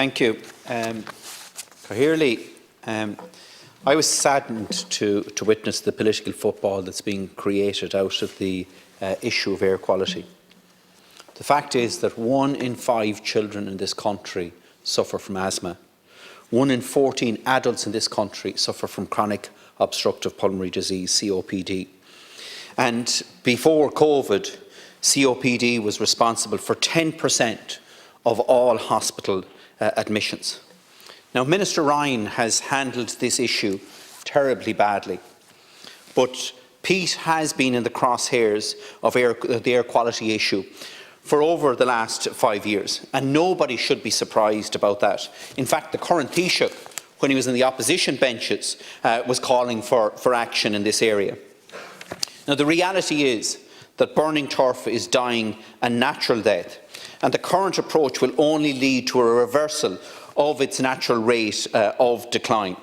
Thank you. Cahirley, I was saddened to witness the political football that's being created out of the issue of air quality. The fact is that 1 in 5 children in this country suffer from asthma. 1 in 14 adults in this country suffer from chronic obstructive pulmonary disease, COPD. And before COVID, COPD was responsible for 10% of all hospital admissions. Now, Minister Ryan has handled this issue terribly badly, but Pete has been in the crosshairs of the air quality issue for over the last 5 years, and nobody should be surprised about that. In fact, the current Taoiseach, when he was in the opposition benches, was calling for action in this area. Now, the reality is that burning turf is dying a natural death, and the current approach will only lead to a reversal of its natural rate of decline.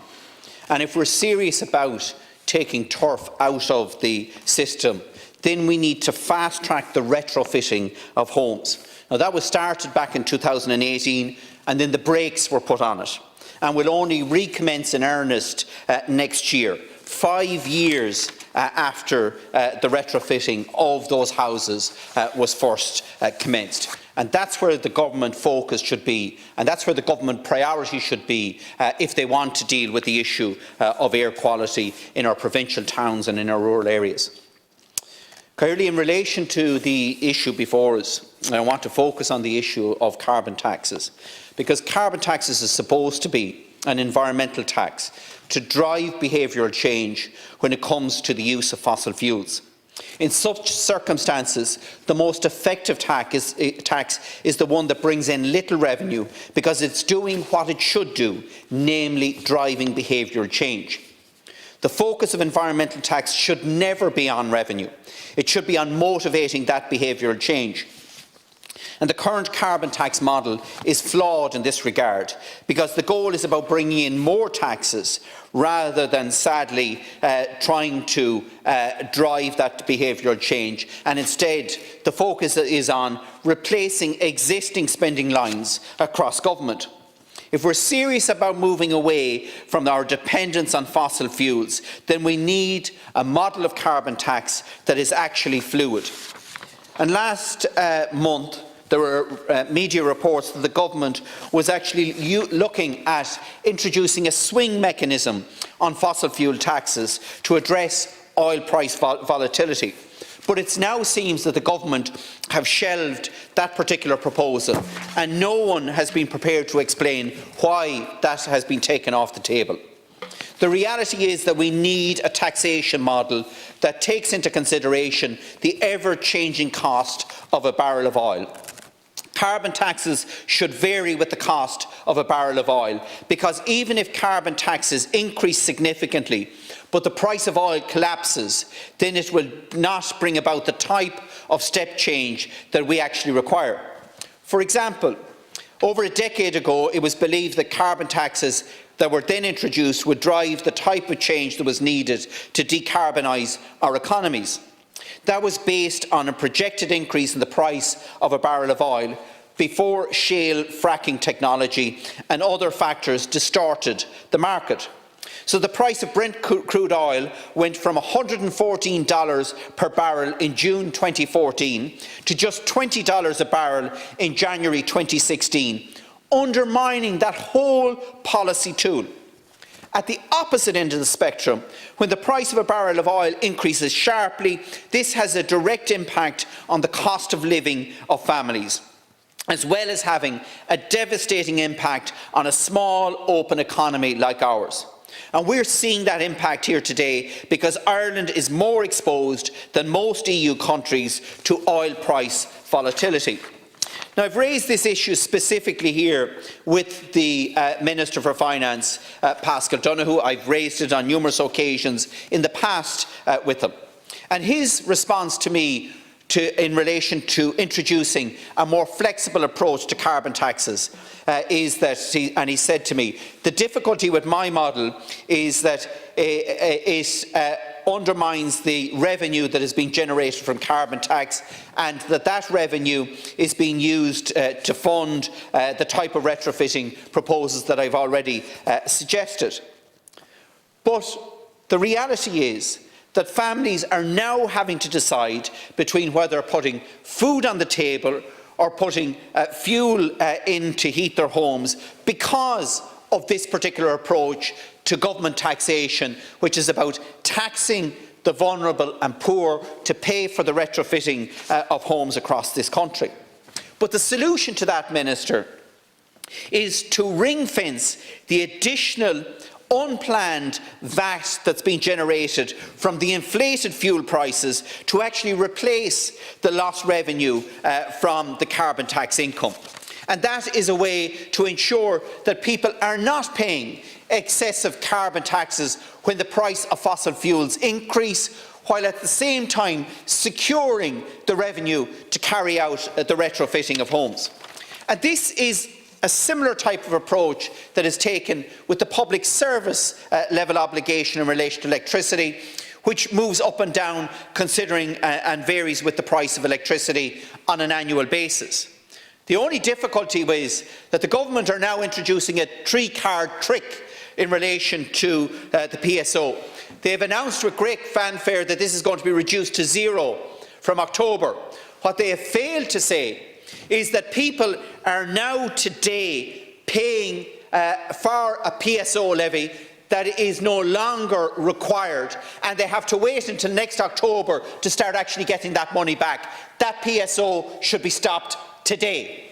And if we're serious about taking turf out of the system, then we need to fast-track the retrofitting of homes. Now, that was started back in 2018, and then the brakes were put on it, and will only recommence in earnest next year, 5 years after the retrofitting of those houses was first commenced. And that's where the government focus should be, and that's where the government priority should be if they want to deal with the issue of air quality in our provincial towns and in our rural areas. Clearly, in relation to the issue before us, I want to focus on the issue of carbon taxes, because carbon taxes is supposed to be an environmental tax to drive behavioural change when it comes to the use of fossil fuels. In such circumstances, the most effective tax is the one that brings in little revenue, because it's doing what it should do, namely driving behavioural change. The focus of environmental tax should never be on revenue. It should be on motivating that behavioural change. And the current carbon tax model is flawed in this regard, because the goal is about bringing in more taxes rather than, sadly, trying to drive that behavioural change. And instead, the focus is on replacing existing spending lines across government. If we're serious about moving away from our dependence on fossil fuels, then we need a model of carbon tax that is actually fluid. And last month, there were media reports that the government was actually looking at introducing a swing mechanism on fossil fuel taxes to address oil price volatility. But it now seems that the government have shelved that particular proposal, and no one has been prepared to explain why that has been taken off the table. The reality is that we need a taxation model that takes into consideration the ever-changing cost of a barrel of oil. Carbon taxes should vary with the cost of a barrel of oil, because even if carbon taxes increase significantly, but the price of oil collapses, then it will not bring about the type of step change that we actually require. For example, over a decade ago, it was believed that carbon taxes that were then introduced would drive the type of change that was needed to decarbonise our economies. That was based on a projected increase in the price of a barrel of oil before shale fracking technology and other factors distorted the market. So the price of Brent crude oil went from $114 per barrel in June 2014 to just $20 a barrel in January 2016, undermining that whole policy tool. At the opposite end of the spectrum, when the price of a barrel of oil increases sharply, this has a direct impact on the cost of living of families, as well as having a devastating impact on a small, open economy like ours. And we're seeing that impact here today because Ireland is more exposed than most EU countries to oil price volatility. Now, I've raised this issue specifically here with the Minister for Finance, Paschal Donohoe. I've raised it on numerous occasions in the past with him. And his response to me in relation to introducing a more flexible approach to carbon taxes is that, he said to me, the difficulty with my model is that it undermines the revenue that is being generated from carbon tax, and that revenue is being used to fund the type of retrofitting proposals that I've already suggested. But the reality is that families are now having to decide between whether putting food on the table or putting fuel in to heat their homes because of this particular approach to government taxation, which is about taxing the vulnerable and poor to pay for the retrofitting of homes across this country. But the solution to that, Minister, is to ring-fence the additional unplanned VAT that's been generated from the inflated fuel prices to actually replace the lost revenue from the carbon tax income. And that is a way to ensure that people are not paying excessive carbon taxes when the price of fossil fuels increase, while at the same time securing the revenue to carry out the retrofitting of homes. And this is a similar type of approach that is taken with the public service level obligation in relation to electricity, which moves up and down considering and varies with the price of electricity on an annual basis. The only difficulty is that the government are now introducing a three-card trick in relation to the PSO. They have announced with great fanfare that this is going to be reduced to zero from October. What they have failed to say is that people are now today paying for a PSO levy that is no longer required, and they have to wait until next October to start actually getting that money back. That PSO should be stopped today.